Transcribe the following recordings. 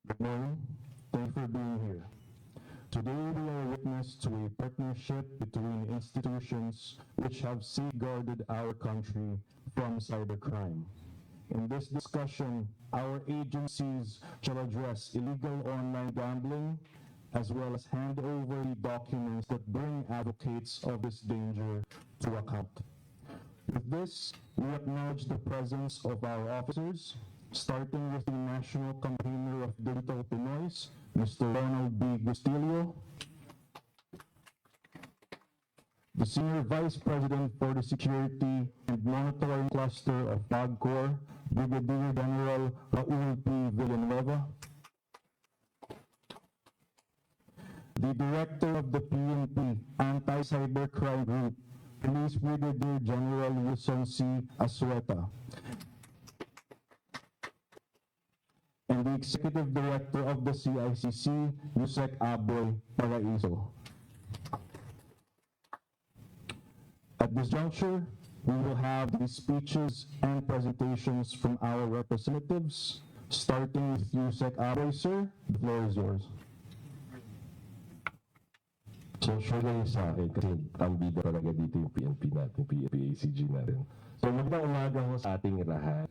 Good morning. Thank you for being here. Today we are witness to a partnership between institutions which have safeguarded our country from cybercrime. In this discussion, our agencies shall address illegal online gambling as well as hand over the documents that bring advocates of this danger to account. With this, we acknowledge the presence of our officers, starting with the National Campaigner of Digital Pinoys, Mr. Ronald B. Gustilio, the Senior Vice President for the Security and Monitoring Cluster of PAGCOR, Brigadier General Raul P. Villanueva, the Director of the PNP Anti-Cybercrime Group, Police Brigadier General Wilson C. Asueta, and the Executive Director of the CICC, Yusek Aboy Paraiso. At this juncture, we will have the speeches and presentations from our representatives, starting with Yusek Aboy, sir. The floor is yours. So, sure lang sa akin kasi ang bida talaga dito yung PNP natin, PNP-ACG natin. So, magandang umaga ho sa ating lahat.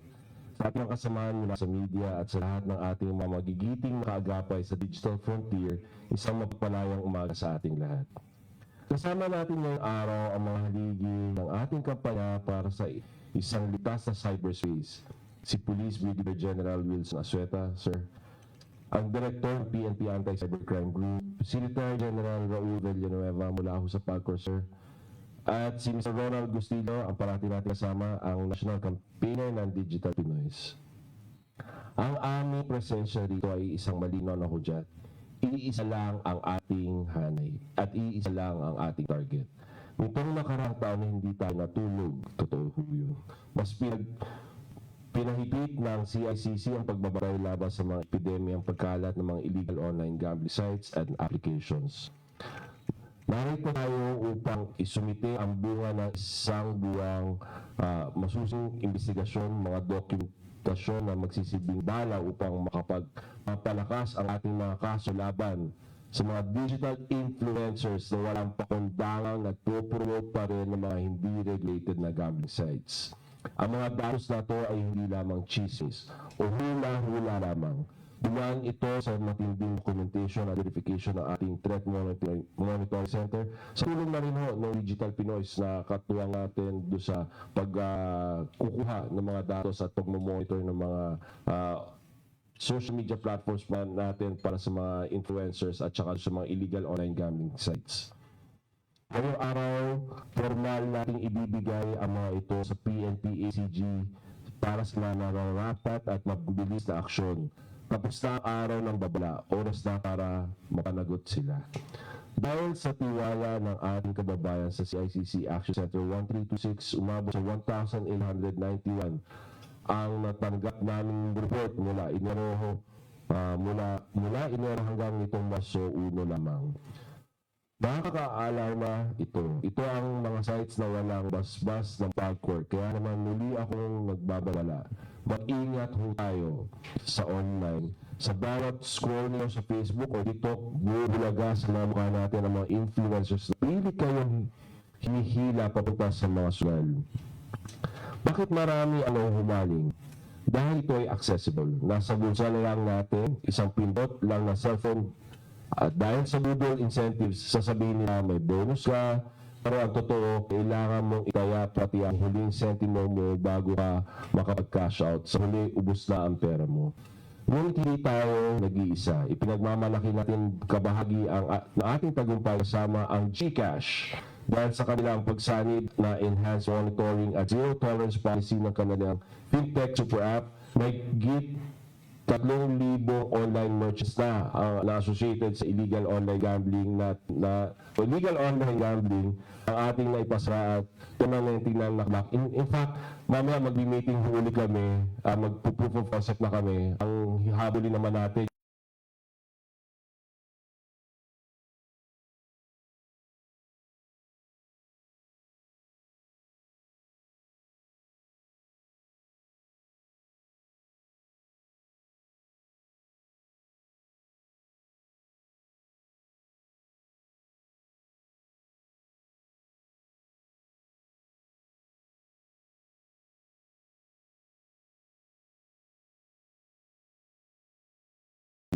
Sa ating kasamahan mula sa media at sa lahat ng ating mga magigiting kaagapay sa digital frontier, isang mapagpalayang umaga sa ating lahat. Kasama natin ngayong araw ang mga haligi ng ating kampanya para sa isang ligtas na cyberspace. Si Police Brigadier General Wilson Asueta, sir. Ang Director ng PNP Anti-Cybercrime Group, si Retired General Raul Villanueva mula ho sa PAGCOR, sir. At si Mr. Ronald Gustilio, ang parati natin kasama, ang National Campaigner ng Digital Pinoys. Ang aming presensya dito ay isang malinaw na hudyat. Iisa lang ang ating hanay at iisa lang ang ating target. Nitong nakaraang taon na hindi tayo natulog, totoo ho yun. Mas pinahigit ng CICC ang pagbabaray laban sa mga epidemyang pagkalat ng mga illegal online gambling sites and applications. Narito tayo upang isumite ang bunga ng isang buwang masusing investigasyon, mga dokumentasyon na magsisilbing bala upang makapagpapalakas ang ating mga kaso laban sa mga digital influencers na walang pakundangang nagpo-promote pa rin ng mga hindi regulated na gambling sites. Ang mga datos na ito ay hindi lamang chismis o hula-hula lamang. Dumaan ito sa matinding documentation at verification ng ating Threat Monitoring Center sa tulong na rin ho ng Digital Pinoys na katuwang natin doon sa pagkukuha ng mga datos at pag-monitor ng mga social media platforms natin para sa mga influencers at saka sa mga illegal online gambling sites. Ngayong araw, formal nating ibibigay ang mga ito sa PNP-ACG para sa nararapat at mabilis na aksyon. Tapos na ang araw ng babala, oras na para mapanagot sila. Dahil sa tiwala ng ating kababayan sa CICC Action Center 1326, umabot sa 1,891 ang natanggap naming report mula Enero hanggang nitong Marso 1 lamang. Nakakaalarma ito. Ito ang mga sites na walang basbas ng PAGCOR. Kaya naman muli akong nagbabalala. Mag-ingat ho tayo sa online. Sa bawat scroll niyo sa Facebook o TikTok, bubulaga sa mga mukha natin ang mga influencers na pili kayong hinihila papunta sa mga sugal. Bakit marami ang humaling? Dahil ito ay accessible. Nasa bulsa lang natin, isang pindot lang na cellphone. At dahil sa Google incentives, sasabihin nila may bonus ka, pero ang totoo, kailangan mong itaya pati ang huling sentimo mo bago ka makapag-cash out. Sa huli, ubos na ang pera mo. Ngunit hindi tayo nag-iisa. Ipinagmamalaki natin kabahagi ng ating tagumpay kasama ang GCash. Dahil sa kanilang pagsanib na enhanced monitoring at zero tolerance policy ng kanilang FinTech Super App, may git 3,000 online merchants na associated sa illegal online gambling illegal online gambling ang ating naipasara at permanenteng na naklock. In fact, mamaya mag-meeting huli kami, mag-proof of concept na kami. Ang habulin naman natin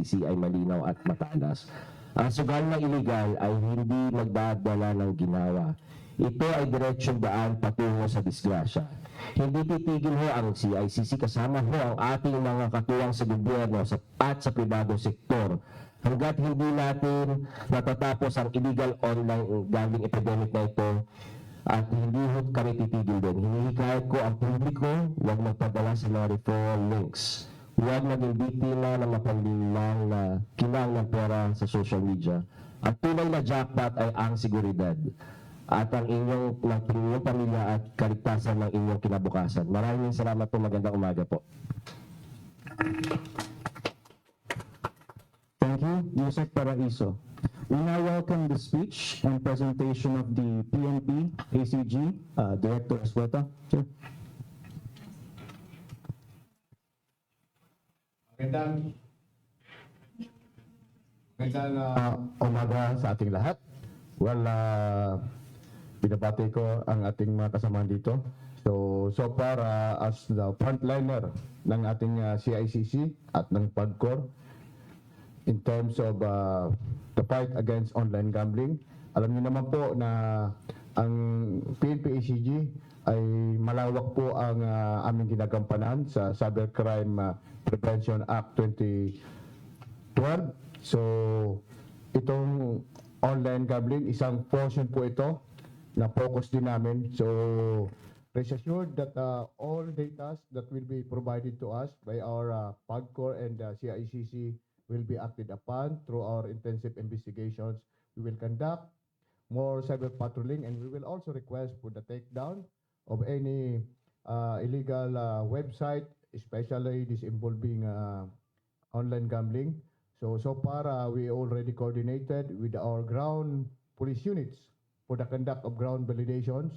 ICC ay malinaw at matalas. Ang sugal ng iligal ay hindi magdadala ng ginawa. Ito ay diretsyong daan patungo sa disgrasya. Hindi titigil ho ang CICC kasama ho ang ating mga katuwang sa gobyerno at sa pribadong sektor hanggat hindi natin natatapos ang illegal online gambling epidemic na ito. At hindi ho kami titigil din. Hinihikayat ko ang publiko, huwag magpadala sa mga referral links. Huwag maging biktima ng mapanlilang na kinang ng pera sa social media. Ang tunay na jackpot ay ang seguridad at ang inyong pamilya at kaligtasan ng inyong kinabukasan. Maraming salamat po. Magandang umaga po. Thank you, Yusek Paraiso. We now welcome the speech and presentation of the PNP ACG, Director Asweta. Sir. Magandang umaga sa ating lahat. Well, binabati ko ang ating mga kasamahan dito. So far, as the frontliner ng ating CICC at ng PAGCOR, in terms of the fight against online gambling, alam niyo naman po na ang PNP ACG ay malawak po ang aming ginagampanan sa Cybercrime Prevention Act 2012. So, itong online gambling, isang portion po ito na focus din namin. So, rest assured that all data that will be provided to us by our PAGCOR and CICC will be acted upon through our intensive investigations. We will conduct more cyber patrolling, and we will also request for the takedown of any illegal website, especially this involving online gambling. So far, we already coordinated with our ground police units for the conduct of ground validations.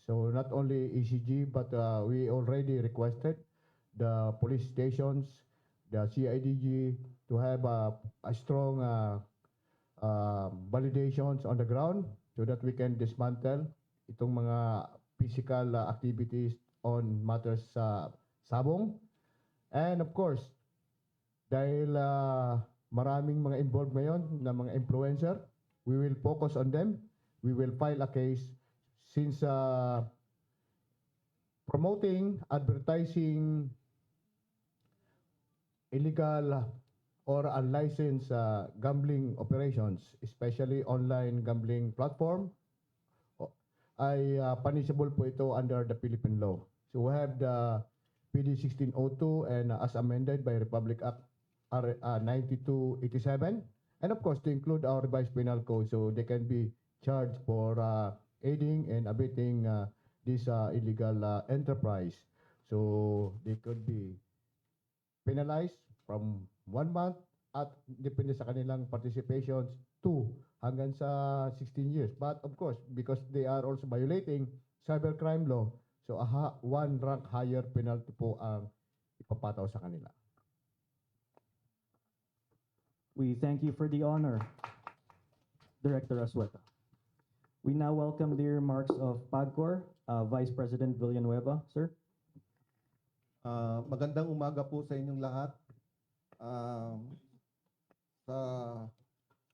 So not only ECG, but we already requested the police stations, the CIDG, to have a strong validations on the ground so that we can dismantle itong mga physical activities on matters sa sabong. And of course, dahil maraming mga involved ngayon na mga influencer, we will focus on them. We will file a case since promoting, advertising illegal or unlicensed gambling operations, especially online gambling platform, ay punishable po ito under the Philippine law. So we have the PD 1602 and as amended by Republic Act 9287, and of course to include our revised penal code, so they can be charged for aiding and abetting this illegal enterprise. So they could be penalized from 1 month at depende sa kanilang participations 2 hanggang sa 16 years. But of course, because they are also violating cybercrime law, so one rank higher penalty po ang ipapataw sa kanila. We thank you for the honor, Director Asweta. We now welcome the remarks of PAGCOR, Vice President Villanueva. Sir. Magandang umaga po sa inyong lahat.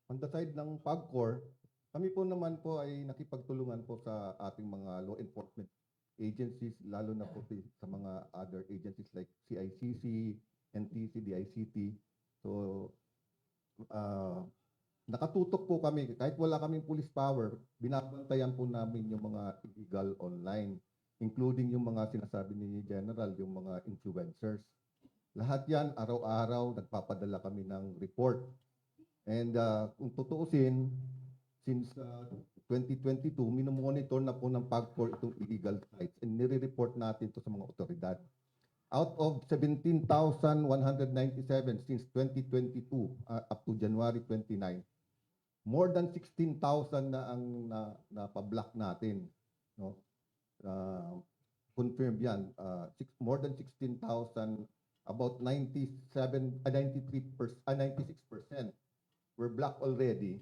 On the side ng PAGCOR, kami po naman po ay nakipagtulungan po sa ating mga law enforcement agencies, lalo na po sa mga other agencies like CICC, NTC, DICT. So, nakatutok po kami. Kahit wala kaming police power, binabantayan po namin yung mga illegal online, including yung mga sinasabi ni General, yung mga influencers. Lahat yan, araw-araw, nagpapadala kami ng report. And kung tutuusin, since 2022, minomonitor na po ng PAGCOR itong illegal sites and nire-report natin to sa mga otoridad. Out of 17,197 since 2022 up to January 29, more than 16,000 na ang napablock natin. No? Confirmed yan. More than 16,000, about 96% were blocked already.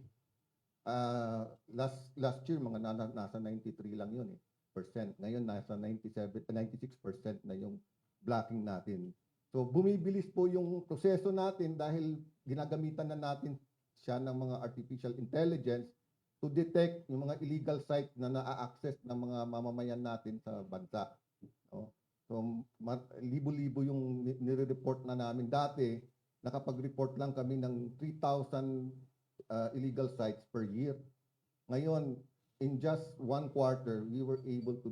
Last year, mga nasa 93 lang yun percent. Ngayon, nasa 96% na yung blocking natin. So bumibilis po yung proseso natin dahil ginagamitan na natin siya ng mga artificial intelligence to detect yung mga illegal site na na-access ng mga mamamayan natin sa bansa. No? So libo-libo yung nire-report na namin dati. Nakapag-report lang kami ng 3,000 illegal sites per year. Ngayon, in just 1 quarter, we were able to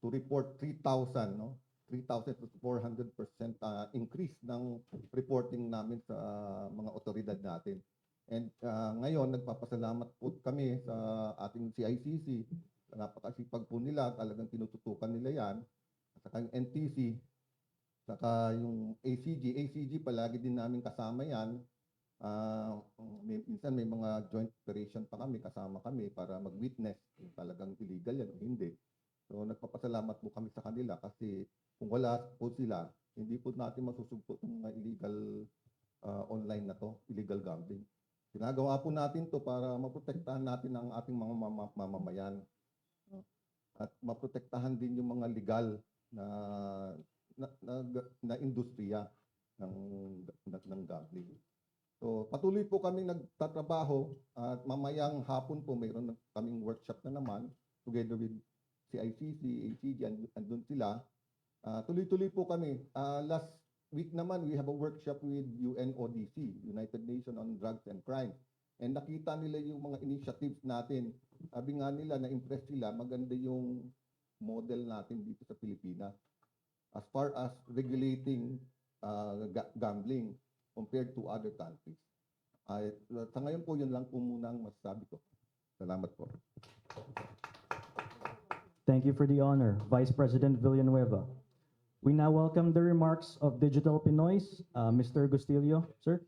report 3,000, no? 3,000 to 400% increase ng reporting namin sa mga otoridad natin. And ngayon, nagpapasalamat po kami sa ating CICC. Napakasipag po nila, talagang tinututukan nila yan. Saka yung NTC, saka yung ACG. ACG, palagi din namin kasama yan. Minsan may mga joint operation pa kami, kasama kami para mag-witness kung talagang illegal yan o hindi. So nagpapasalamat po kami sa kanila kasi kung wala po sila, hindi po natin masusugpo ng mga illegal online na to, illegal gambling. Ginagawa po natin to para maprotektahan natin ang ating mga mamamayan. At maprotektahan din yung mga legal na industriya ng gambling. So patuloy po kaming nagtatrabaho at mamayang hapon po mayroon kaming workshop na naman together with CICC, ACG, andun sila. Tuloy-tuloy po kami. Last week naman, we have a workshop with UNODC, United Nations on Drugs and Crime. And nakita nila yung mga initiatives natin. Sabi nga nila, na-impress sila, maganda yung model natin dito sa Pilipinas as far as regulating gambling compared to other countries. Sa ngayon po, yun lang po muna ang masasabi ko. Salamat po. Thank you for the honor, Vice President Villanueva. We now welcome the remarks of Digital Pinoy's, Mr. Gustilio, sir.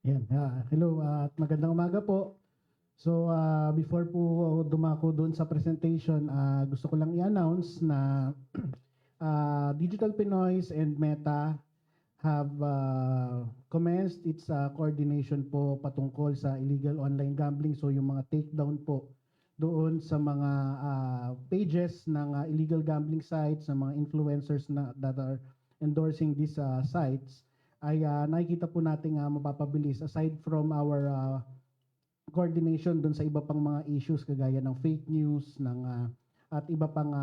Yan, hello at magandang umaga po. So before po dumako doon sa presentation, gusto ko lang i-announce na Digital Pinoy's and Meta have commenced its coordination po patungkol sa illegal online gambling. So yung mga takedown po doon sa mga pages ng illegal gambling sites, ng mga influencers that are endorsing these sites, ay nakikita po natin mapapabilis aside from our coordination doon sa iba pang mga issues kagaya ng fake news at iba pang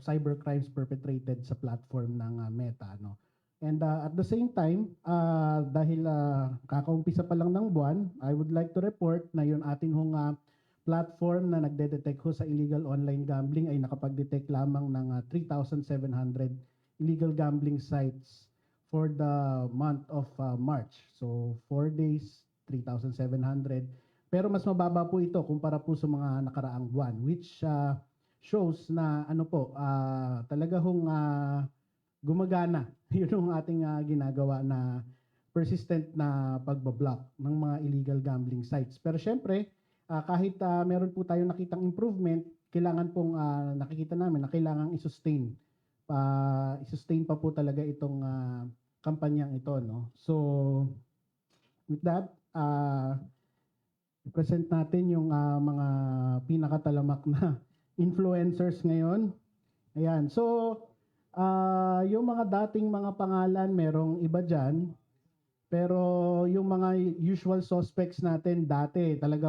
cyber crimes perpetrated sa platform ng Meta, no. And at the same time, dahil kakaumpisa pa lang ng buwan, I would like to report na yung ating platform na nagde-detect sa illegal online gambling ay nakapag-detect lamang ng 3,700 illegal gambling sites for the month of March. So 4 days, 3,700. Pero mas mababa po ito kumpara po sa mga nakaraang buwan, which shows na talaga hong gumagana yun yung ating ginagawa na persistent na pagbablock ng mga illegal gambling sites. Pero syempre, kahit meron po tayong nakitang improvement, kailangan pong nakikita namin na kailangan i-sustain. I-sustain pa po talaga itong kampanyang ito, no? So, with that, present natin yung mga pinakatalamak na influencers ngayon. Ayan. So, yung mga dating mga pangalan, merong iba dyan. Pero yung mga usual suspects natin dati, talaga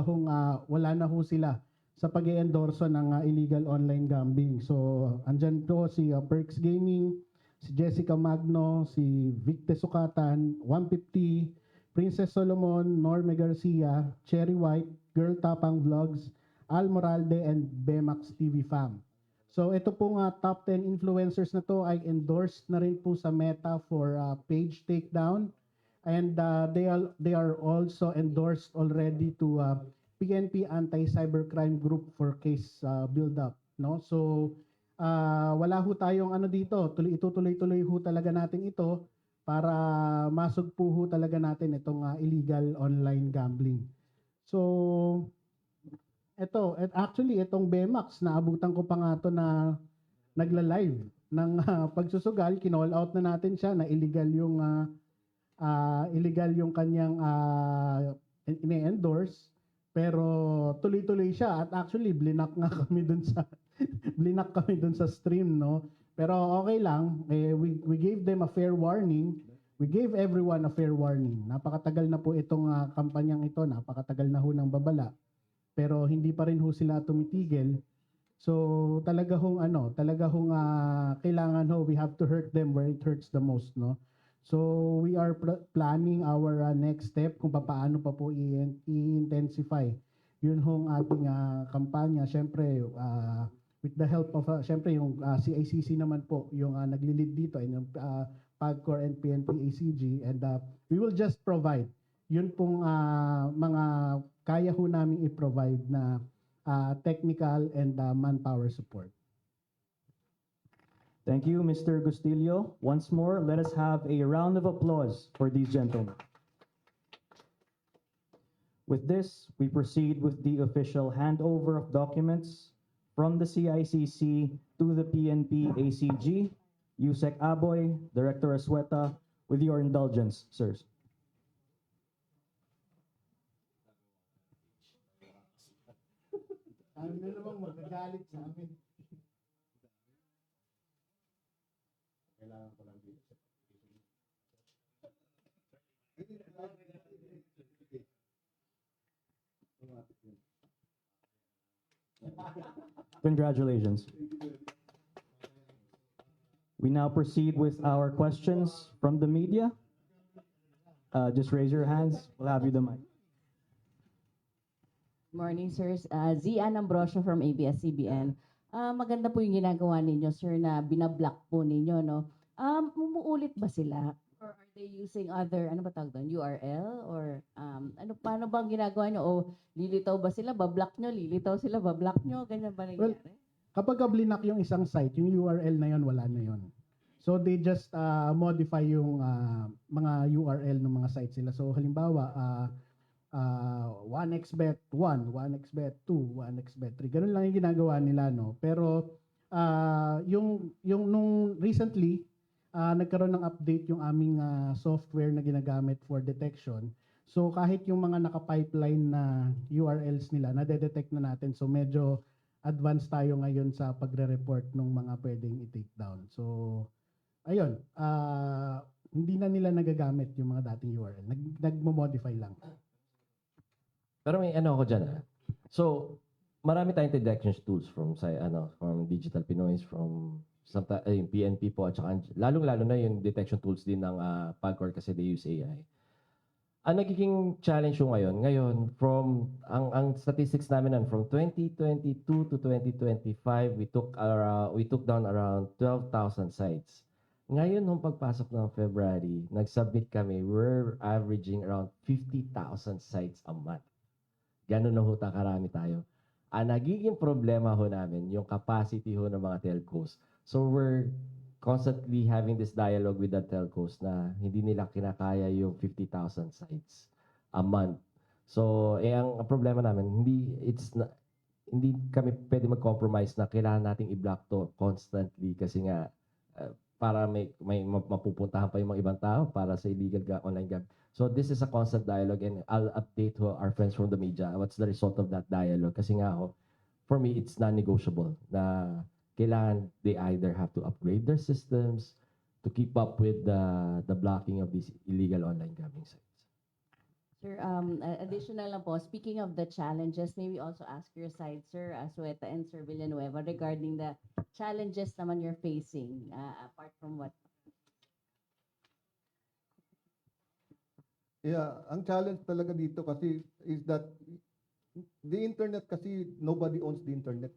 wala na ho sila sa pag-i-endorso ng illegal online gambling. So, andyan to si Perks Gaming, si Jessica Magno, si Victe Sukatan, 150, Princess Solomon, Norme Garcia, Cherry White, Girl Tapang Vlogs, Al Moralde, and Bemax TV Fam. So, ito pong top 10 influencers na to ay endorsed na rin po sa Meta for page takedown. And they are also endorsed already to PNP Anti-Cybercrime Group for case build-up, no? So wala ho tayong dito, itutuloy-tuloy ho talaga natin ito para masugpo ho talaga natin itong illegal online gambling. So actually itong Bemax, naabutan ko pa nga to na nagla-live ng pagsusugal, kinall out na natin siya na illegal yung kanyang ini-endorse, pero tuloy-tuloy siya at actually blinak kami dun sa stream, no. Pero okay lang, we gave them a fair warning. We gave everyone a fair warning. Napakatagal na po itong kampanyang ito, napakatagal na ho ng babala. Pero hindi pa rin ho sila tumitigil. So talaga hong kailangan ho, we have to hurt them where it hurts the most, no? So we are planning our next step kung paano pa po i-intensify yun hong ating kampanya. Siyempre, with the help of, siyempre yung CICC naman po, yung nagli-lead dito, and yung PAGCOR and PNP-ACG, and we will just provide yun pong mga kaya ho namin i-provide na technical and manpower support. Thank you, Mr. Gustillo. Once more, let us have a round of applause for these gentlemen. With this, we proceed with the official handover of documents from the CICC to the PNP-ACG. Yusek Aboy, Director Asweta, with your indulgence, sirs. Ano na namang magagalit sa amin. Kailangan ko lang dito. Congratulations. We now proceed with our questions from the media. Just raise your hands. We'll have you the mic. Morning, sirs. Zian Ambrosio from ABS-CBN. Maganda po yung ginagawa ninyo, sir, na binablock po ninyo, no? Umuulit ba sila? Or are they using other, ano ba tawag doon, URL? Or paano ba ang ginagawa nyo? O lilitaw ba sila, bablock nyo? Lilitaw sila, bablock nyo? Ganyan ba nangyari? Kapag blinak yung isang site, yung URL na yon wala na yon. So they just modify yung mga URL ng mga sites nila. So halimbawa, 1xbet1, 1xbet2, 1xbet3. Ganun lang yung ginagawa nila, no? Pero yung nung recently, nagkaroon ng update yung aming software na ginagamit for detection. So kahit yung mga naka-pipeline na URLs nila, nade-detect na natin. So medyo advanced tayo ngayon sa pagre-report ng mga pwedeng i-take down. So ayun, hindi na nila nagagamit yung mga dating URL. Nagmo-modify lang. Pero may ano ako dyan. So, marami tayong detection tools from Digital Pinoy, from yung PNP po, at saka lalong-lalo na yung detection tools din ng PAGCOR kasi they use AI. Ang nagiging challenge yung ngayon, ang statistics namin from 2022 to 2025, we took down around 12,000 sites. Ngayon, nung pagpasok ng February, nag-submit kami, we're averaging around 50,000 sites a month. Ganun na ho karami tayo. Ang nagiging problema ho namin, yung capacity ho ng mga telcos. So we're constantly having this dialogue with the telcos na hindi nila kinakaya yung 50,000 sites a month. So, ang problema namin, hindi kami pwede mag-compromise na kailangan nating i-block to constantly kasi nga para may mapupuntahan pa yung mga ibang tao para sa illegal online gambling. So this is a constant dialogue and I'll update our friends from the media what's the result of that dialogue. Kasi nga for me, it's non-negotiable na kailangan they either have to upgrade their systems to keep up with the blocking of these illegal online gambling sites. Sir, additional lang po, speaking of the challenges, maybe also ask your side, Sir Asweta and Sir Villanueva, regarding the challenges naman you're facing, apart from what? Yeah, ang challenge talaga dito kasi is that the internet kasi nobody owns the internet.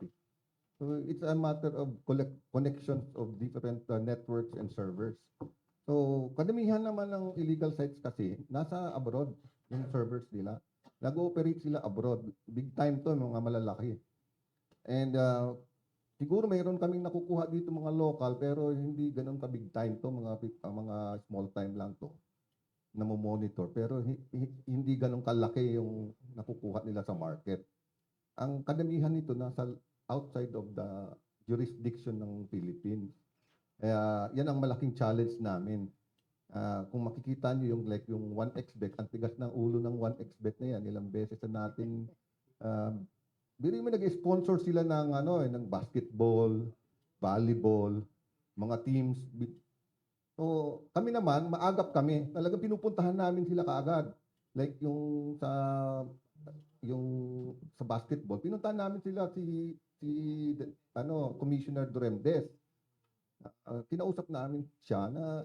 So it's a matter of connections of different networks and servers. So kadamihan naman ng illegal sites kasi nasa abroad yung servers nila. Nag-ooperate sila abroad. Big time to, mga malalaki. And siguro mayroon kaming nakukuha dito mga local pero hindi ganun ka big time to, mga small time lang to na monitor pero hindi ganun kalaki yung nakukuha nila sa market. Ang kadamihan nito nasa outside of the jurisdiction ng Philippines. Yan ang malaking challenge namin. Kung makikita niyo yung 1xbet, ang tigas ng ulo ng 1xbet na yan, ilang beses na natin bili mo nag-sponsor sila ng ng basketball, volleyball. mga teams. So, kami naman, maagap kami. Talagang pinupuntahan namin sila kaagad. Like yung sa basketball, pinuntahan namin sila Commissioner Duremdes. Kinausap namin siya na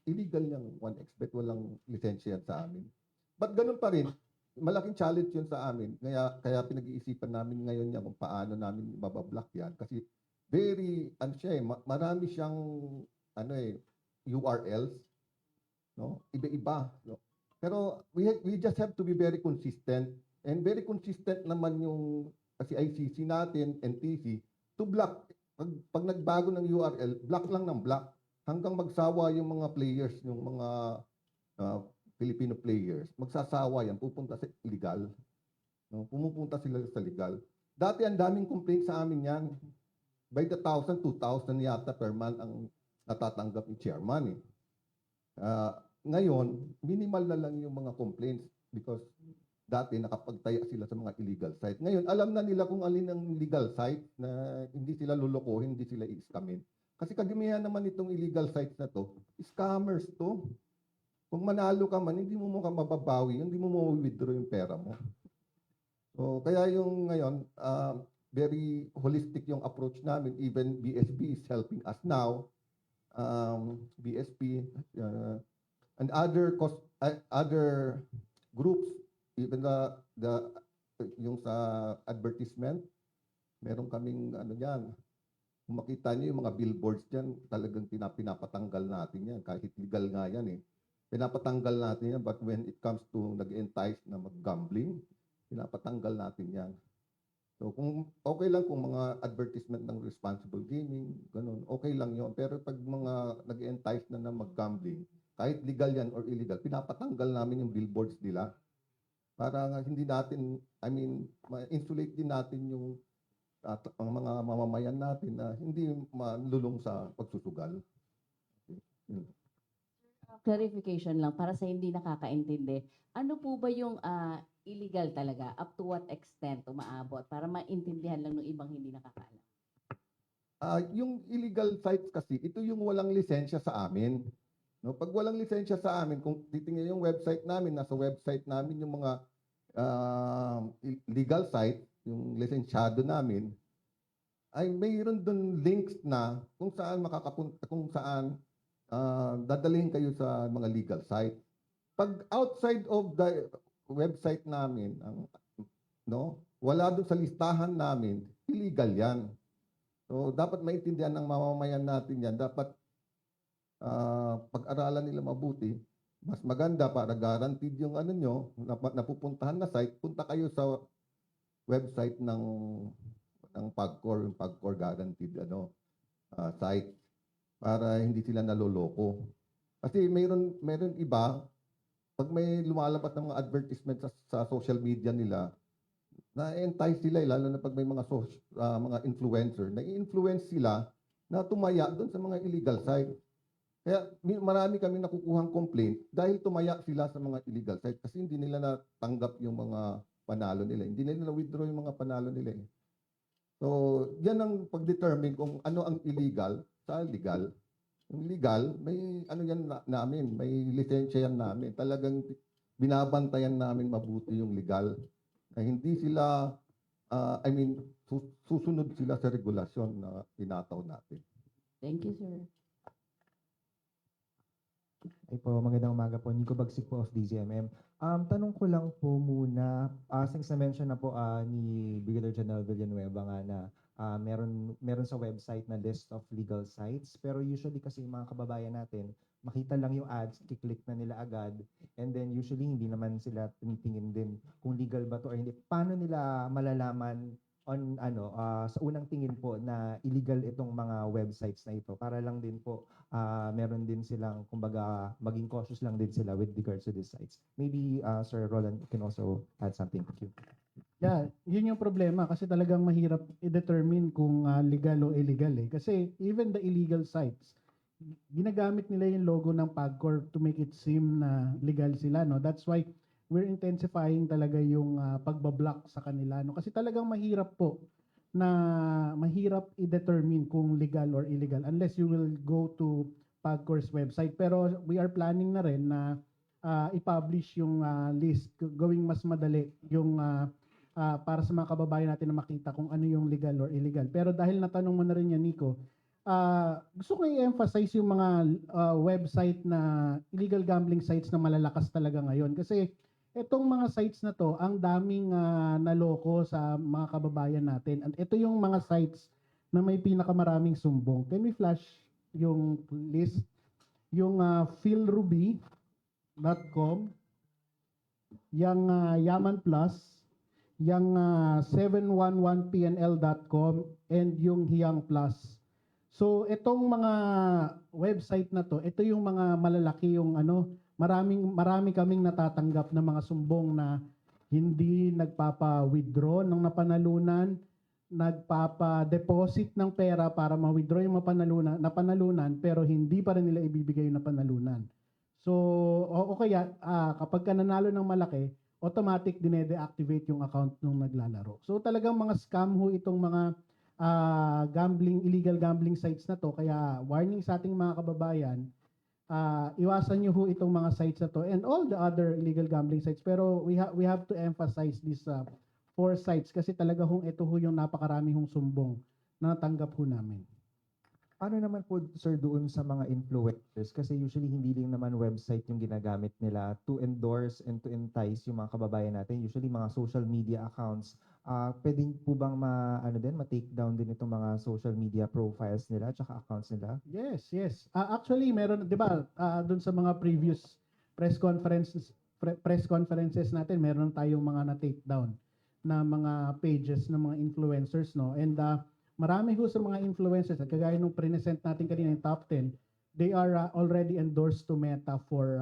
illegal yung 1xBet, walang lisensya yan sa amin. But ganun pa rin, malaking challenge yun sa amin. Kaya pinag-iisipan namin ngayon yan kung paano namin mabablock yan. Kasi marami siyang URLs, no? Iba-iba. No? Pero we just have to be very consistent. And very consistent naman yung ICC natin, NTC, to block. Pag nagbago ng URL, block lang ng block. Hanggang magsawa yung mga players, yung mga Filipino players, magsasawa yan, pupunta sa illegal. No? Pumupunta sila sa legal. Dati ang daming complaint sa amin yan. By the 1,000, 2,000 yata per month ang natatanggap ni chairman. Ngayon, minimal na lang yung mga complaints because dati nakapagtaya sila sa mga illegal site. Ngayon, alam na nila kung alin ang legal site na hindi sila lulukohin, hindi sila i-scamin. Kasi kadimihan naman itong illegal sites na to, scammers to. Kung manalo ka man, hindi mo ka mababawi, hindi mo withdraw yung pera mo. So, kaya yung ngayon, very holistic yung approach namin. Even BSP is helping us now. BSP and other groups, even yung sa advertisement, meron kaming kung makita niyo yung mga billboards diyan, talagang pinapatanggal natin yan. Kahit legal nga yan eh. Pinapatanggal natin yan, but when it comes to nag-entice na mag-gambling, pinapatanggal natin yan. So kung okay lang kung mga advertisement ng responsible gaming, ganun, okay lang yon. Pero pag mga nag-entice na mag-gambling, kahit legal yan or illegal, pinapatanggal namin yung billboards nila. Para hindi natin, ma-insulate din natin yung ang mga mamamayan natin na hindi malulong sa pagsusugal. Okay. Clarification lang para sa hindi nakakaintindi. Ano po ba yung illegal talaga? Up to what extent umaabot? Para maintindihan lang ng ibang hindi nakakaalam. Yung illegal sites kasi, ito yung walang lisensya sa amin. No, pag walang lisensya sa amin, kung titingnan yung website namin, nasa website namin yung mga legal site, yung lisensyado namin, ay mayroon dun links na kung saan dadalhin kayo sa mga legal site. Pag outside of the website namin, wala dun sa listahan namin, illegal yan. So, dapat maintindihan ng mamamayan natin yan. Dapat pag-aralan nila mabuti. Mas maganda para guaranteed yung napupuntahan na site, punta kayo sa website ng PAGCOR, yung PAGCOR guaranteed site para hindi sila naloloko. Kasi mayroon iba, pag may lumalabas ng mga advertisement sa social media nila, na-entice sila, lalo na pag may mga influencer, na-influence sila na tumaya doon sa mga illegal site. Kaya marami kami nakukuhang complaint dahil tumaya sila sa mga illegal site kasi hindi nila natanggap yung mga panalo nila. Hindi nila na-withdraw yung mga panalo nila. So, yan ang pag-determine kung ano ang illegal sa legal. Yung legal, may namin, may lisensya yan namin. Talagang binabantayan namin mabuti yung legal. Na hindi sila, susunod sila sa regulasyon na tinataw natin. Thank you, sir. Ay po, magandang umaga po. Nico Bagsik po of DZMM. Tanong ko lang po muna, since na-mention na po ni Brigadier General Villanueva nga na meron sa website na list of legal sites, pero usually kasi yung mga kababayan natin, makita lang yung ads, kiklik na nila agad, and then usually hindi naman sila tinitingin din kung legal ba to or hindi. Paano nila malalaman sa unang tingin po na illegal itong mga websites na ito para lang din po meron din silang kumbaga maging cautious lang din sila with regards to these sites. Maybe Sir Roland can also add something. Thank you. Yeah, yun yung problema kasi talagang mahirap i-determine kung legal o illegal eh. Kasi even the illegal sites, ginagamit nila yung logo ng PAGCOR to make it seem na legal sila, no? That's why we're intensifying talaga yung pagbablock sa kanila, no? Kasi talagang mahirap po na mahirap i-determine kung legal or illegal unless you will go to PAGCOR's website. Pero we are planning na rin na i-publish yung list, gawing mas madali yung para sa mga kababayan natin na makita kung ano yung legal or illegal. Pero dahil natanong mo na rin yan, Nico, gusto ko i-emphasize yung mga website na illegal gambling sites na malalakas talaga ngayon. Kasi itong mga sites na to, ang daming naloko sa mga kababayan natin. At ito yung mga sites na may pinakamaraming sumbong. Can we flash yung list? Yung philruby.com, yung Yaman Plus, yung 711pnl.com, and yung Hiyang Plus. So itong mga website na to, ito yung mga malalaki yung marami kaming natatanggap na mga sumbong na hindi nagpapa-withdraw ng napanalunan, nagpapa-deposit ng pera para ma-withdraw yung napanalunan pero hindi pa rin nila ibibigay yung napanalunan. So o kaya kapag ka nanalo ng malaki, automatic dine-deactivate yung account nung naglalaro. So talagang mga scam ho itong mga illegal gambling sites na to. Kaya warning sa ating mga kababayan, iwasan nyo ho itong mga sites na to and all the other illegal gambling sites. Pero we have to emphasize these 4 sites kasi talaga hong ito ho yung napakarami hong sumbong na natanggap ho namin. Ano naman po, sir, doon sa mga influencers? Kasi usually hindi lang naman website yung ginagamit nila to endorse and to entice yung mga kababayan natin. Usually mga social media accounts. Pwedeng po bang ma-take down din itong mga social media profiles nila at accounts nila? Yes. Actually, meron, di ba, doon sa mga previous press conferences natin, meron tayong mga na-take down na mga pages ng mga influencers, no? And marami ho sa mga influencers, at kagaya nung present natin kanina yung top 10, they are already endorsed to Meta for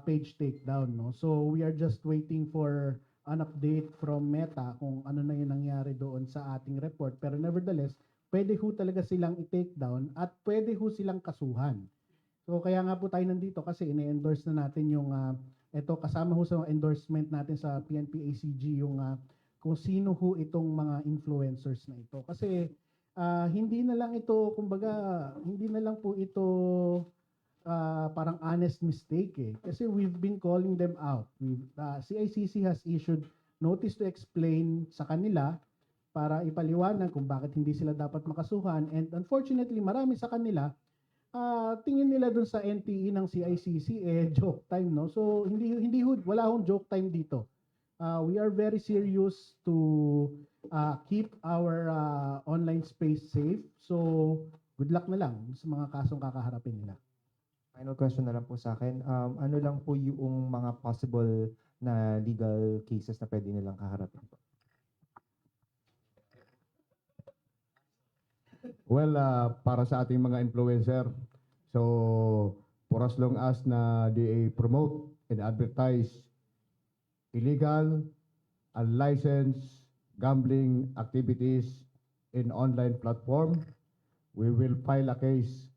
page takedown, no? So we are just waiting for an update from Meta kung ano na yung nangyari doon sa ating report. Pero nevertheless, pwede ho talaga silang i-take down at pwede ho silang kasuhan. So kaya nga po tayo nandito kasi ini-endorse na natin yung ito kasama ho sa endorsement natin sa PNP-ACG yung kung sino ho itong mga influencers na ito. Kasi hindi na lang ito, kumbaga, hindi na lang po ito parang honest mistake eh. Kasi we've been calling them out. CICC has issued notice to explain sa kanila para ipaliwanag kung bakit hindi sila dapat makasuhan. And unfortunately, marami sa kanila, tingin nila dun sa NTE ng CICC, joke time, no? So, wala hong joke time dito. We are very serious to keep our online space safe. So, good luck na lang sa mga kasong kakaharapin nila. Final question na lang po sa akin. Ano lang po yung mga possible na legal cases na pwede nilang kaharapin po? Well, para sa ating mga influencer, so for as long as na they promote and advertise illegal, unlicensed gambling activities in online platform, we will file a case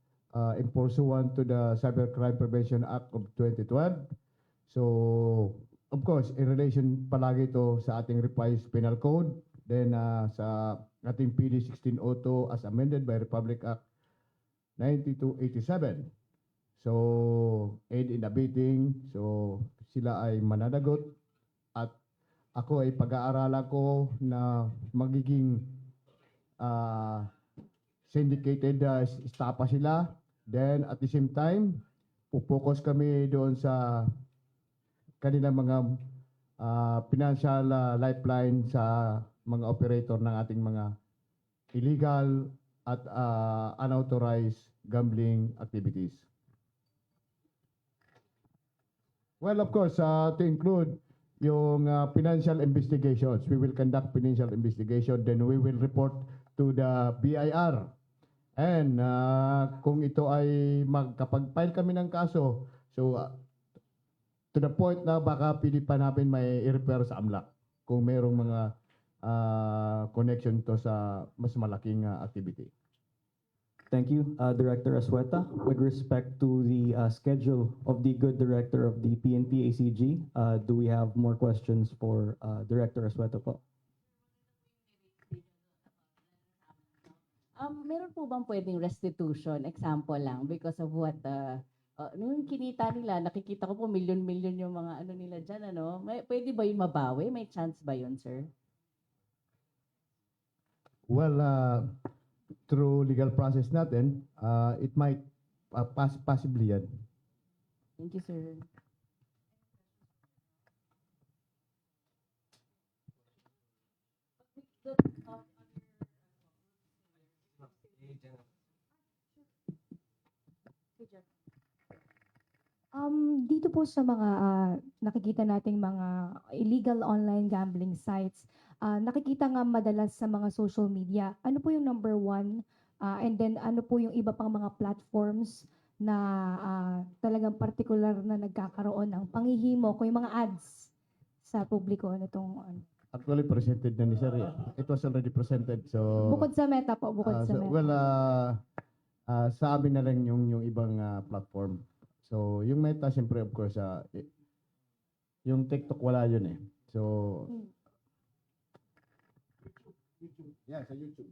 in pursuant to the Cybercrime Prevention Act of 2012. So, of course, in relation palagi ito sa ating revised penal code, then sa ating PD 1602 as amended by Republic Act 9287. So, aid in abetting, so sila ay mananagot at ako ay pag-aaralan ko na magiging syndicated estafa sila. Then at the same time, pupokus kami doon sa kanilang mga financial lifeline sa mga operator ng ating mga illegal at unauthorized gambling activities. Well, of course, to include yung financial investigations. We will conduct financial investigation, then we will report to the BIR. And kung ito ay kapag-file kami ng kaso, so to the point na baka pili pa namin may i-refer sa AMLAC kung mayroong mga connection to sa mas malaking activity. Thank you, Director Asueta. With respect to the schedule of the good director of the PNP-ACG, do we have more questions for Director Asueta po? Meron po bang pwedeng restitution? Example lang, because of what, yung kinita nila, nakikita ko po milyon-milyon yung mga ano nila dyan, ano? Pwede ba yun mabawi? May chance ba yun, sir? Well, through legal process natin, it might possibly yan. Thank you, sir. Dito po sa mga nakikita nating mga illegal online gambling sites, nakikita nga madalas sa mga social media. Ano po yung number one? And then ano po yung iba pang mga platforms na talagang particular na nagkakaroon ng panghihimo ko yung mga ads sa publiko nitong Actually, presented na ni Sir yan. It was already presented. So, bukod sa Meta po, bukod sa Meta. well, sa amin na lang yung ibang platform. So, yung Meta, siyempre, of course, yung TikTok, wala yun eh. So, yeah, sa YouTube.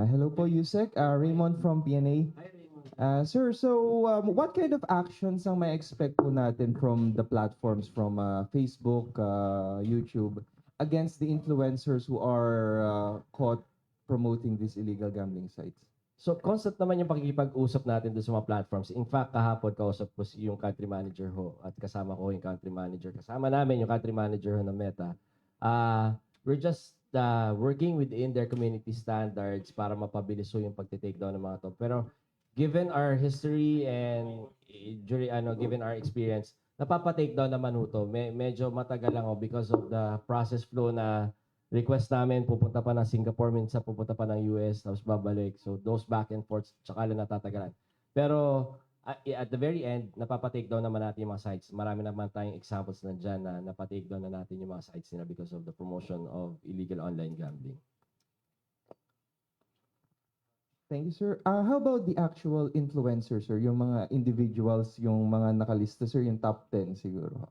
Hello po, Yusek. Raymond from PNA. Sir, so what kind of actions ang may expect po natin from the platforms from Facebook, YouTube against the influencers who are caught promoting these illegal gambling sites? So, constant naman yung pakikipag-usap natin doon sa mga platforms. In fact, kahapon, kausap ko yung country manager ho at kasama ko yung country manager. Kasama namin yung country manager ho ng Meta. We're just working within their community standards para mapabilis ho yung pagtitake down ng mga to. Pero, given our history and given our experience, napapa-take down naman ho to. Medyo matagal lang ho because of the process flow na request namin, pupunta pa ng Singapore, minsan pupunta pa ng US, tapos babalik. So, those back and forth, tsaka lang natatagalan. Pero, at the very end, napapa-take down naman natin yung mga sites. Marami naman tayong examples na dyan na napapa-take down na natin yung mga sites nila because of the promotion of illegal online gambling. Thank you, sir. How about the actual influencers, sir? Yung mga individuals, yung mga nakalista, sir, yung top 10 siguro.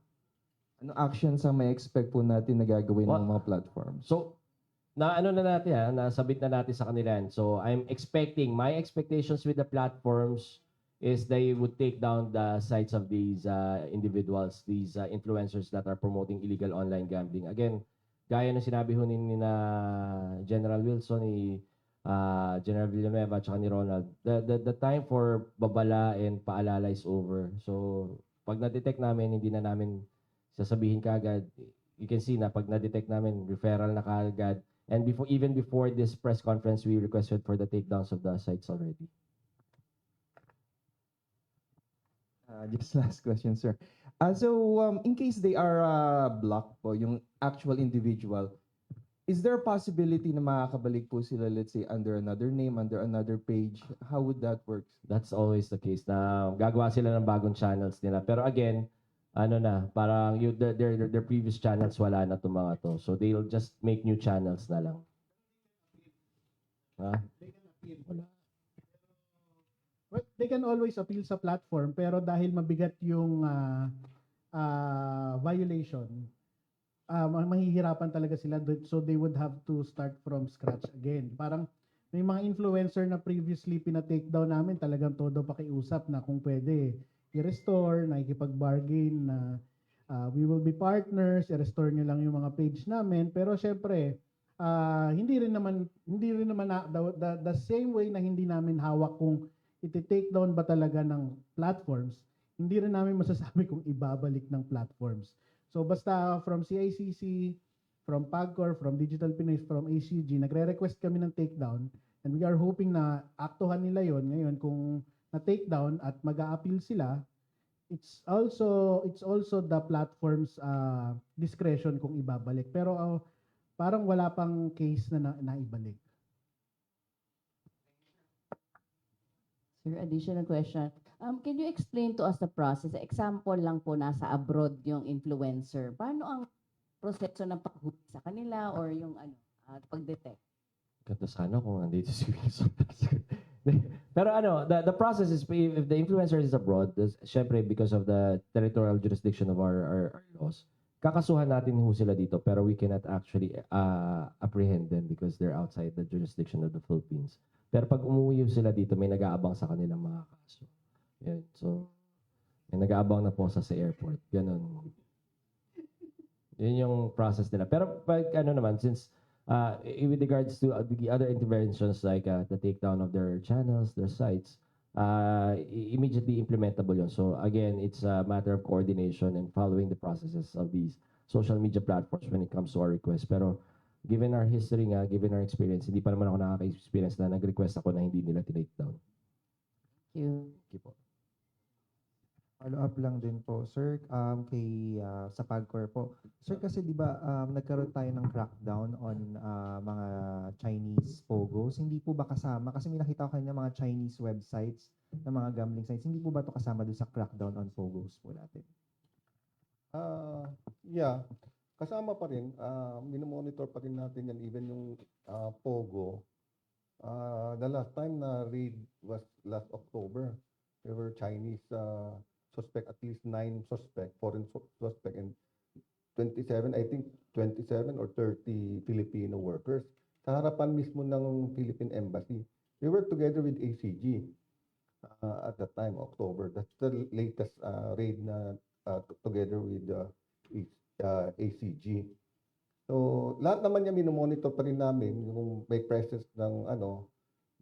Ano actions ang may expect po natin na gagawin ng mga platforms? So, nasabit na natin sa kanila yan. So, my expectations with the platforms is they would take down the sites of these individuals, these influencers that are promoting illegal online gambling. Again, gaya ng sinabi ho ni General Wilson, ni General Villanueva, at ni Ronald, the time for babala and paalala is over. So, pag na-detect namin, hindi na namin sasabihin kaagad. You can see na pag na-detect namin, referral na kaagad. And even before this press conference, we requested for the takedowns of the sites already. Just last question, sir. So, in case they are blocked po, yung actual individual, is there a possibility na makakabalik po sila, let's say, under another name, under another page? How would that work? That's always the case na gagawa sila ng bagong channels nila. Pero again, parang their previous channels wala na itong mga to. So they'll just make new channels na lang. Well, they can always appeal sa platform, pero dahil mabigat yung violation, mahihirapan talaga sila, so they would have to start from scratch again. Parang may mga influencer na previously pina-take down namin, talagang todo pakiusap na kung pwede i-restore, nakikipag-bargain na we will be partners, i-restore nyo lang yung mga page namin. Pero syempre, hindi rin naman the same way na hindi namin hawak kung iti-take down ba talaga ng platforms, hindi rin namin masasabi kung ibabalik ng platforms. So basta from CICC, from PAGCOR, from Digital Pinoy, from ACG, nagre-request kami ng takedown and we are hoping na aktuhan nila yon ngayon kung na-takedown at mag-a-appeal sila. It's also the platform's discretion kung ibabalik. Pero parang wala pang case na naibalik. Sir, additional question. Can you explain to us the process? Example lang po, nasa abroad yung influencer. Paano ang proseso ng paghuli sa kanila or yung pag-detect? Ganda sana kung nandito si Wilson. Pero the process is, if the influencer is abroad, syempre because of the territorial jurisdiction of our laws, kakasuhan natin ho sila dito, pero we cannot actually apprehend them because they're outside the jurisdiction of the Philippines. Pero pag umuwi sila dito, may nag-aabang sa kanilang mga kaso. Yan. So, may nag-aabang na po sa airport. Ganun. Yun yung process nila. Pero pag naman, since with regards to the other interventions like the takedown of their channels, their sites, immediately implementable yun. So again, it's a matter of coordination and following the processes of these social media platforms when it comes to our request. Pero given our history nga, given our experience, hindi pa naman ako nakaka-experience na nag-request ako na hindi nila tinake-down. Thank you. Thank you po. Follow up lang din po, sir, sa PAGCOR po. Sir, kasi di ba nagkaroon tayo ng crackdown on mga Chinese POGOs. Hindi po ba kasama? Kasi may nakita ko kanina mga Chinese websites na mga gambling sites. Hindi po ba ito kasama doon sa crackdown on POGOs po natin? Yeah. Kasama pa rin. Minomonitor pa rin natin yan. Even yung POGO. The last time na raid was last October. There were Chinese suspect, at least 9 suspect, foreign suspect, and 27, I think 27 or 30 Filipino workers sa harapan mismo ng Philippine Embassy. We were together with ACG at that time, October. That's the latest raid na together with ACG. So, lahat naman niya minomonitor pa rin namin yung may presence ng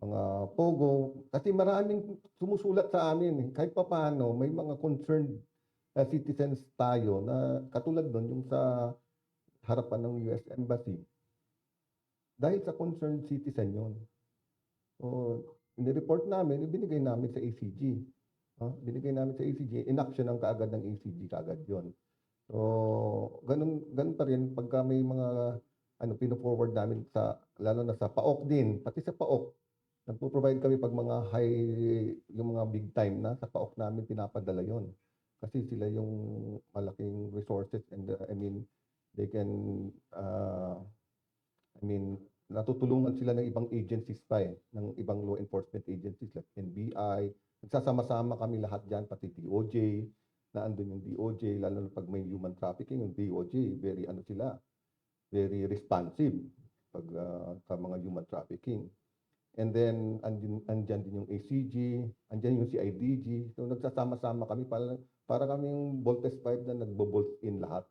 mga POGO, kasi maraming sumusulat sa amin. Kahit pa paano, may mga concerned citizens tayo na katulad doon yung sa harapan ng US Embassy. Dahil sa concerned citizen yon. So, in-report namin, binigay namin sa ACG. Binigay namin sa ACG, in-action ang kaagad ng ACG, kaagad yon. So, ganun pa rin pagka may mga pino-forward namin sa, lalo na sa PAOK din, pati sa PAOK. Nagpo-provide kami pag mga yung mga big time na sa PAOK namin pinapadala yon. Kasi sila yung malaking resources and they can, natutulungan sila ng ibang agencies pa ng ibang law enforcement agencies like NBI. Nagsasama-sama kami lahat dyan, pati DOJ, na andun yung DOJ, lalo na pag may human trafficking, yung DOJ, very responsive pag sa mga human trafficking. And then, andyan din yung ACG, andyan yung CIDG. So, nagsasama-sama kami para kaming Voltes 5 na nagbo-bolt in lahat.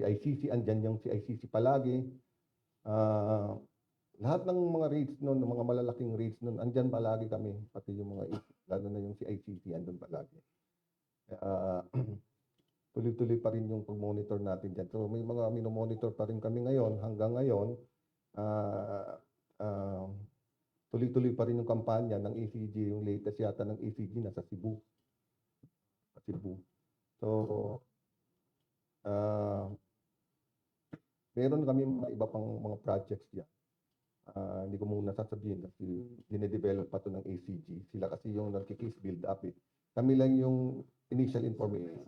CICC, andyan yung CICC palagi. Lahat ng mga raids nun, ng mga malalaking raids nun, andyan palagi kami. Pati yung mga, lalo na yung CICC, andun palagi. Tuloy-tuloy pa rin yung pag-monitor natin dyan. So, may mga minomonitor pa rin kami ngayon, hanggang ngayon. Tuloy-tuloy pa rin yung kampanya ng ACG, yung latest yata ng ACG nasa Cebu. So, meron kami mga iba pang mga projects diyan. Hindi ko muna sasabihin kasi dinedevelop pa to ng ACG. Sila kasi yung nagki-case build up . Kami lang yung initial information.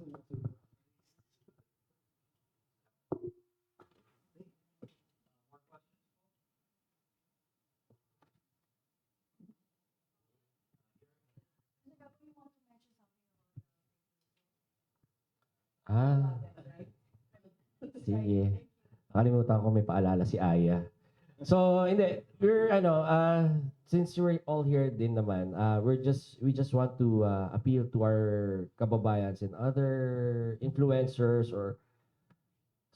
Sige. Nakalimutan ko may paalala si Aya. So, hindi. We're, since we're all here din naman, we just want to appeal to our kababayans and other influencers or,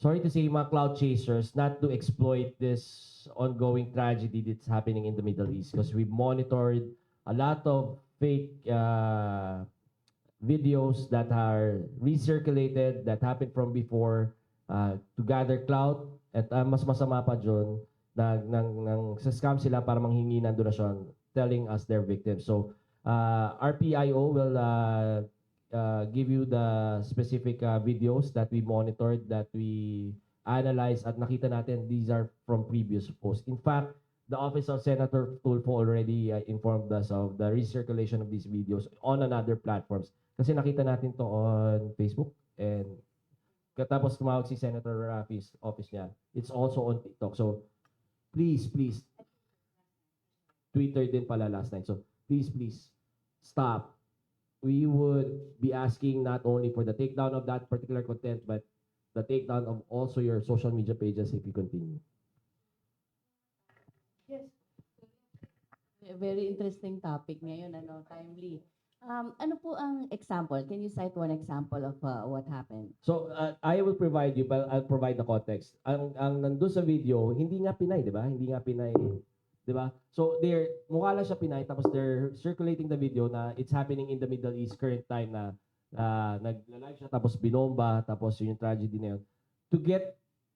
sorry to say, mga cloud chasers, not to exploit this ongoing tragedy that's happening in the Middle East because we monitored a lot of fake videos that are recirculated, that happened from before, to gather clout. At mas masama pa dyan, scam sila para manghingi ng donasyon, telling us they're victims. So, our PIO will give you the specific videos that we monitored, that we analyzed, at nakita natin these are from previous posts. In fact, the Office of Senator Tulfo already informed us of the recirculation of these videos on another platforms. Kasi nakita natin to on Facebook, and katapos tumawag si Senator Rafi's office niya, it's also on TikTok. So, please, Twitter din pala last night. So, please, stop. We would be asking not only for the takedown of that particular content, but the takedown of also your social media pages if you continue. Yes. Very interesting topic ngayon, timely. Ano po ang example? Can you cite one example of what happened? So, I will provide you, but I'll provide the context. Ang nandun sa video, hindi nga Pinay, di ba? Hindi nga Pinay, di ba? So, mukha lang siya Pinay, tapos they're circulating the video na it's happening in the Middle East current time na nag-live siya, tapos binomba, tapos yung tragedy na yun.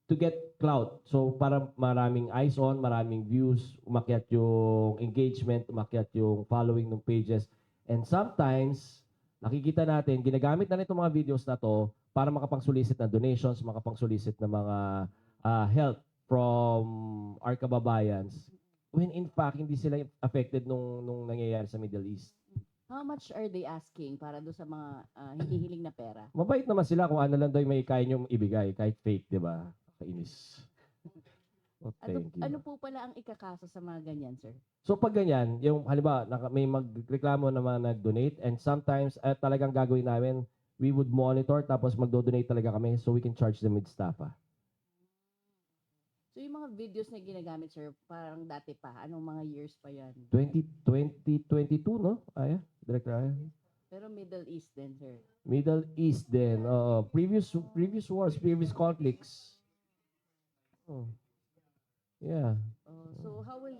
To get clout. So, para maraming eyes on, maraming views, umakyat yung engagement, umakyat yung following ng pages. And sometimes, nakikita natin, ginagamit na itong mga videos na to para makapang-solicit na donations, makapang-solicit na mga help from our kababayans. When in fact, hindi sila affected nung nangyayari sa Middle East. How much are they asking para do sa mga hinihiling na pera? Mabait naman sila kung ano lang daw yung may kaya nyo ibigay, kahit fake, di ba? Kainis. Oh, thank you. Ano po pala ang ikakaso sa mga ganyan, sir? So pag ganyan, yung halimbawa, may magreklamo na mga nag-donate, and sometimes talagang gagawin namin, we would monitor, tapos magdo-donate talaga kami so we can charge them with staff. So yung mga videos na ginagamit, sir, parang dati pa, anong mga years pa yan? 2022, no? Director Aya? Pero Middle East din, sir. Middle East din. Previous wars, previous conflicts. Oh. Yeah. So how will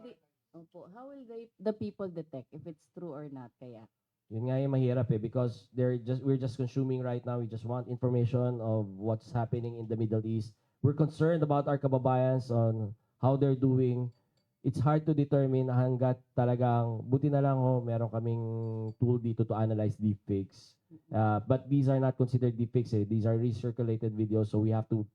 the people detect if it's true or not kaya? Yun nga yung mahirap because we're just consuming right now. We just want information of what's happening in the Middle East. We're concerned about our kababayans on how they're doing. It's hard to determine hanggat talagang, buti na lang meron kaming tool dito to analyze deepfakes. But these are not considered deepfakes. These are recirculated videos, so we have to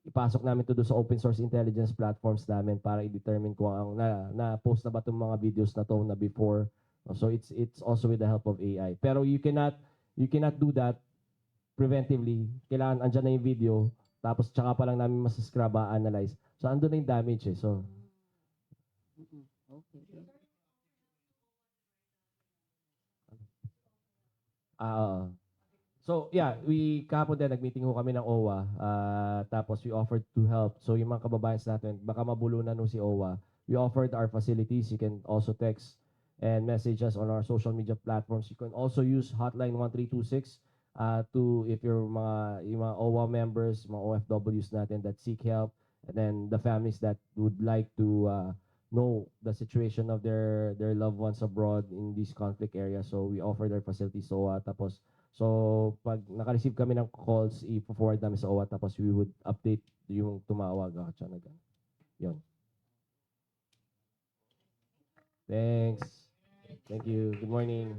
ipasok namin to do sa open source intelligence platforms namin para i-determine kung ang na-post na ba itong mga videos na to na before. So it's also with the help of AI. Pero you cannot do that preventively. Kailangan andyan na yung video, tapos tsaka pa lang namin masascrub, analyze. So andun na yung damage So okay. So yeah, kahapon din nag-meeting ho kami ng OWA, tapos we offered to help. So yung mga kababayan natin, baka mabulunan no si OWA. We offered our facilities. You can also text and message us on our social media platforms. You can also use hotline 1326 if yung mga OWA members, mga OFWs natin that seek help, and then the families that would like to know the situation of their loved ones abroad in these conflict areas. So we offer their facilities sa OWA. So pag naka-receive kami ng calls, i-forward namin sa OWA, tapos we would update yung tumawag. Yun. Thanks. Thank you. Good morning.